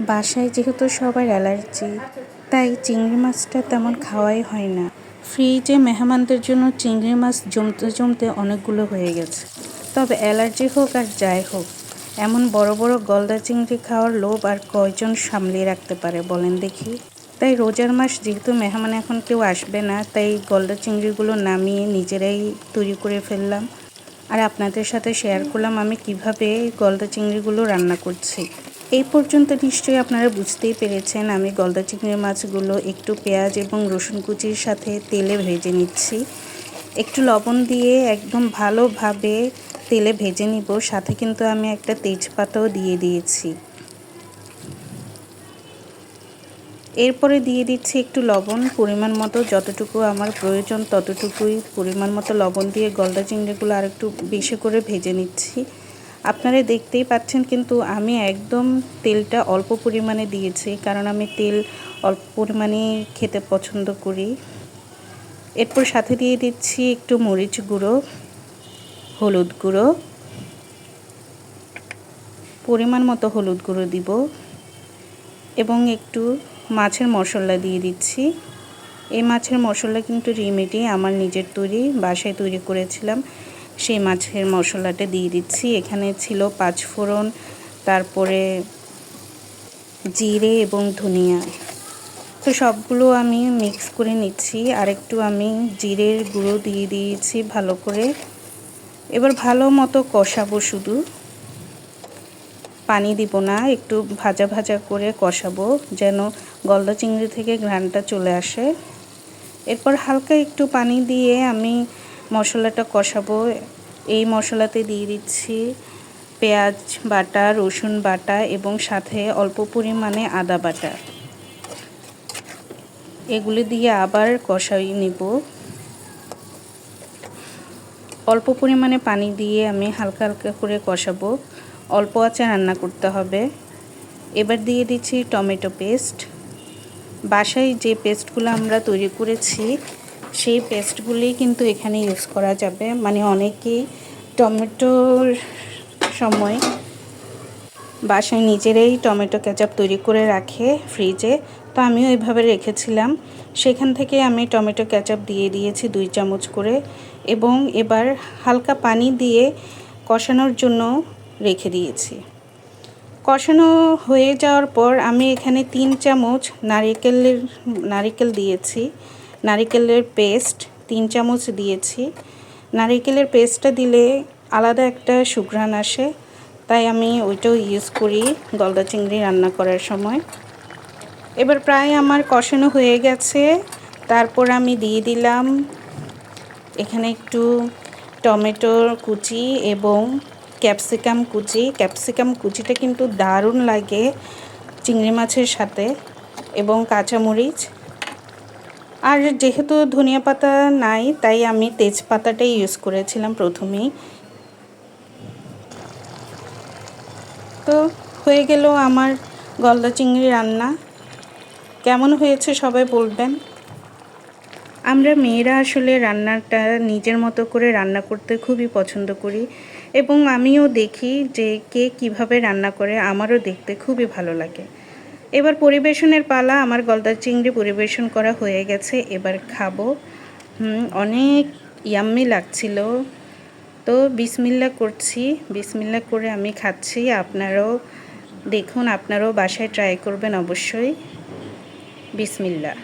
বাসায় যেহেতু সবার অ্যালার্জি, তাই চিংড়ি মাছটা তেমন খাওয়াই হয় না। ফ্রিজে মেহমানদের জন্য চিংড়ি মাছ জমতে জমতে অনেকগুলো হয়ে গেছে। তবে অ্যালার্জি হোক আর যাই হোক, এমন বড় বড় গলদা চিংড়ি খাওয়ার লোভ আর কয়জন সামলিয়ে রাখতে পারে বলেন দেখি। তাই রোজার মাস যেহেতু মেহমান এখন কেউ আসবে না, তাই গলদা চিংড়িগুলো নামিয়ে নিজেরাই তৈরি করে ফেললাম। আর আপনাদের সাথে শেয়ার করলাম আমি কিভাবে গলদা চিংড়িগুলো রান্না করছি। এই পর্যন্ত নিশ্চয়ই আপনারা বুঝতেই পেরেছেন আমি গলদা চিংড়ি মাছগুলো একটু পেঁয়াজ এবং রসুন কুচির সাথে তেলে ভেজে নিচ্ছি। একটু লবণ দিয়ে একদম ভালোভাবে তেলে ভেজে নিব। সাথে কিন্তু আমি একটা তেজপাতাও দিয়ে দিয়েছি। এরপরে দিয়ে দিচ্ছি একটু লবণ, পরিমাণ মতো, যতটুকু আমার প্রয়োজন ততটুকুই পরিমাণ মতো লবণ দিয়ে গলদা চিংড়িগুলো আর একটু বেশি করে ভেজে নিচ্ছি। আপনারা দেখতেই পাচ্ছেন কিন্তু আমি একদম তেলটা অল্প পরিমাণে দিয়েছি, কারণ আমি তেল অল্প পরিমাণে খেতে পছন্দ করি। এরপর সাথে দিয়ে দিচ্ছি একটু মরিচ গুঁড়ো, হলুদ গুঁড়ো, পরিমাণ মতো হলুদ গুঁড়ো দিব এবং একটু মাছের মশলা দিয়ে দিচ্ছি। এই মাছের মশলা কিন্তু রেমেডি, আমার নিজের তৈরি, বাসায় তৈরি করেছিলাম। সেই মাছের মশলাটা দিয়ে দিচ্ছি। এখানে ছিল 5 ফোড়ন, তারপরে জিরে এবং ধনিয়া। তো সবগুলো আমি মিক্স করে নিচ্ছি। আর একটু আমি জিরের গুঁড়ো দিয়ে দিয়েছি ভালো করে। এবার ভালো মতো কষাবো, শুধু পানি দিব না, একটু ভাজা ভাজা করে কষাবো যেন গলদা চিংড়ি থেকে ঘ্রাণটা চলে আসে। এরপর হালকা একটু পানি দিয়ে আমি মশলাটা কষাবো। এই মশলাতে দিয়ে দিচ্ছি পেঁয়াজ বাটা, রসুন বাটা এবং সাথে অল্প পরিমাণে আদা বাটা। এগুলি দিয়ে আবার কষাই নিব। অল্প পরিমাণে পানি দিয়ে আমি হালকা হালকা করে কষাবো। অল্প আঁচে রান্না করতে হবে। এবার দিয়ে দিচ্ছি টমেটো পেস্ট। বাসায় যে পেস্টগুলো আমরা তৈরি করেছি সেই পেস্টগুলি কিন্তু এখানে ইউজ করা যাবে। মানে অনেকেই টমেটোর সময় বাসায় নিজেরাই টমেটো কেচাপ তৈরি করে রাখে ফ্রিজে, তো আমিও এইভাবে রেখেছিলাম। সেখান থেকে আমি টমেটো কেচাপ দিয়ে দিয়েছি 2 চামচ করে এবং এবার হালকা পানি দিয়ে কষানোর জন্য রেখে দিয়েছি। কষানো হয়ে যাওয়ার পর আমি এখানে 3 চামচ নারিকেল দিয়েছি। নারিকেলের পেস্ট 3 চামচ দিয়েছি। নারিকেলের পেস্টটা দিলে আলাদা একটা সুঘ্রাণ আসে, তাই আমি ওইটাও ইউজ করি গলদা চিংড়ি রান্না করার সময়। এবার প্রায় আমার কষানো হয়ে গেছে। তারপর আমি দিয়ে দিলাম এখানে একটু টমেটোর কুচি এবং ক্যাপসিকাম কুচি। ক্যাপসিকাম কুচিটা কিন্তু দারুণ লাগে চিংড়ি মাছের সাথে, এবং কাঁচামরিচ। আর যেহেতু ধনিয়া পাতা নাই, তাই আমি তেজপাতাটাই ইউজ করেছিলাম প্রথমেই। তো হয়ে গেল আমার গলদা চিংড়ি রান্না। কেমন হয়েছে সবাই বলবেন। আমরা মেয়েরা আসলে রান্নাটা নিজের মতো করে রান্না করতে খুবই পছন্দ করি, এবং আমিও দেখি যে কে কিভাবে রান্না করে, আমারও দেখতে খুবই ভালো লাগে। এবার পরিবেশনের পালা। আমার গলদা চিংড়ি পরিবেশন করা হয়ে গেছে, এবার খাবো। অনেক ইয়াম্মি লাগছিল। তো বিসমিল্লাহ করছি, বিসমিল্লাহ করে আমি খাচ্ছি। আপনারাও দেখুন, আপনারাও বাসায় ট্রাই করবেন অবশ্যই। বিসমিল্লাহ।